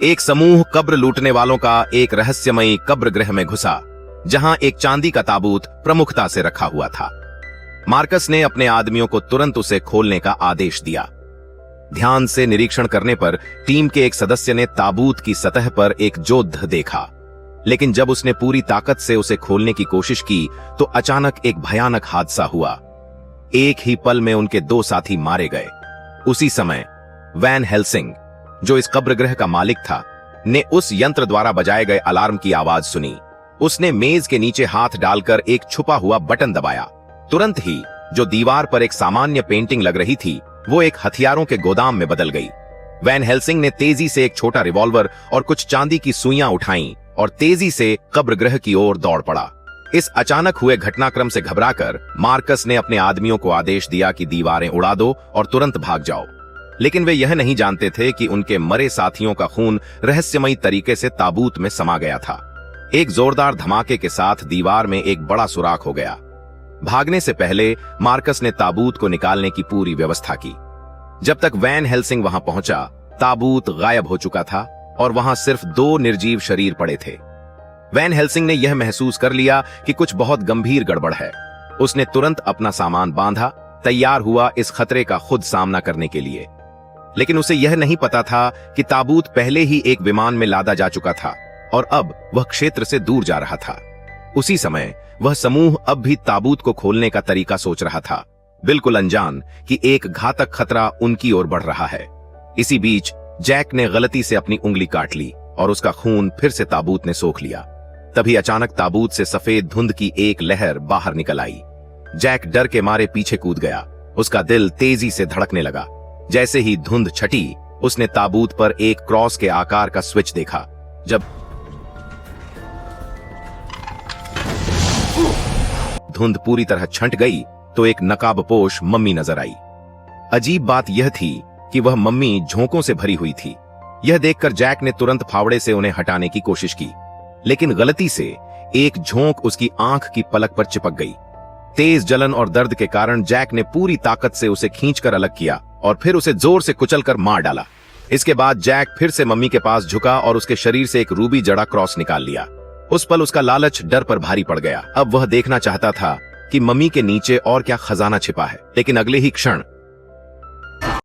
एक समूह कब्र लूटने वालों का एक रहस्यमयी कब्र गृह में घुसा, जहां एक चांदी का ताबूत प्रमुखता से रखा हुआ था। मार्कस ने अपने आदमियों को तुरंत उसे खोलने का आदेश दिया। ध्यान से निरीक्षण करने पर टीम के एक सदस्य ने ताबूत की सतह पर एक जोध देखा, लेकिन जब उसने पूरी ताकत से उसे खोलने की कोशिश की तो अचानक एक भयानक हादसा हुआ। एक ही पल में उनके 2 साथी मारे गए। उसी समय वैन हेल्सिंग, जो इस कब्रगृह का मालिक था, ने उस यंत्र द्वारा बजाए गए अलार्म की आवाज सुनी। उसने मेज के नीचे हाथ डालकर एक छुपा हुआ बटन दबाया। तुरंत ही जो दीवार पर एक सामान्य पेंटिंग लग रही थी, वो एक हथियारों के गोदाम में बदल गई। वैन हेल्सिंग ने तेजी से एक छोटा रिवॉल्वर और कुछ चांदी की सुइयां उठाईं और तेजी से कब्रगृह की ओर दौड़ पड़ा। इस अचानक हुए घटनाक्रम से घबराकर मार्कस ने अपने आदमियों को आदेश दिया कि दीवारें उड़ा दो और तुरंत भाग जाओ। लेकिन वे यह नहीं जानते थे कि उनके मरे साथियों का खून रहस्यमयी तरीके से ताबूत में समा गया था। एक जोरदार धमाके के साथ दीवार में एक बड़ा सुराख हो गया। भागने से पहले मार्कस ने ताबूत को निकालने की पूरी व्यवस्था की। जब तक वैन हेल्सिंग वहां पहुंचा, ताबूत गायब हो चुका था और वहां सिर्फ 2 निर्जीव शरीर पड़े थे। वैन हेल्सिंग ने यह महसूस कर लिया कि कुछ बहुत गंभीर गड़बड़ है। उसने तुरंत अपना सामान बांधा, तैयार हुआ इस खतरे का खुद सामना करने के लिए। लेकिन उसे यह नहीं पता था कि ताबूत पहले ही एक विमान में लादा जा चुका था और अब वह क्षेत्र से दूर जा रहा था। उसी समय वह समूह अब भी ताबूत को खोलने का तरीका सोच रहा था, बिल्कुल अनजान कि एक घातक खतरा उनकी ओर बढ़ रहा है। इसी बीच जैक ने गलती से अपनी उंगली काट ली और उसका खून फिर से ताबूत ने सोख लिया। तभी अचानक ताबूत से सफेद धुंध की एक लहर बाहर निकल आई। जैक डर के मारे पीछे कूद गया। उसका दिल तेजी से धड़कने लगा। जैसे ही धुंध छटी, उसने ताबूत पर एक क्रॉस के आकार का स्विच देखा। जब धुंध पूरी तरह छंट गई तो एक नकाबपोश मम्मी नजर आई। अजीब बात यह थी कि वह मम्मी झोंकों से भरी हुई थी। यह देखकर जैक ने तुरंत फावड़े से उन्हें हटाने की कोशिश की, लेकिन गलती से एक झोंक उसकी आंख की पलक पर चिपक गई। तेज जलन और दर्द के कारण जैक ने पूरी ताकत से उसे खींचकर अलग किया और फिर उसे जोर से कुचलकर मार डाला। इसके बाद जैक फिर से मम्मी के पास झुका और उसके शरीर से एक रूबी जड़ा क्रॉस निकाल लिया। उस पल उसका लालच डर पर भारी पड़ गया। अब वह देखना चाहता था कि मम्मी के नीचे और क्या खजाना छिपा है, लेकिन अगले ही क्षण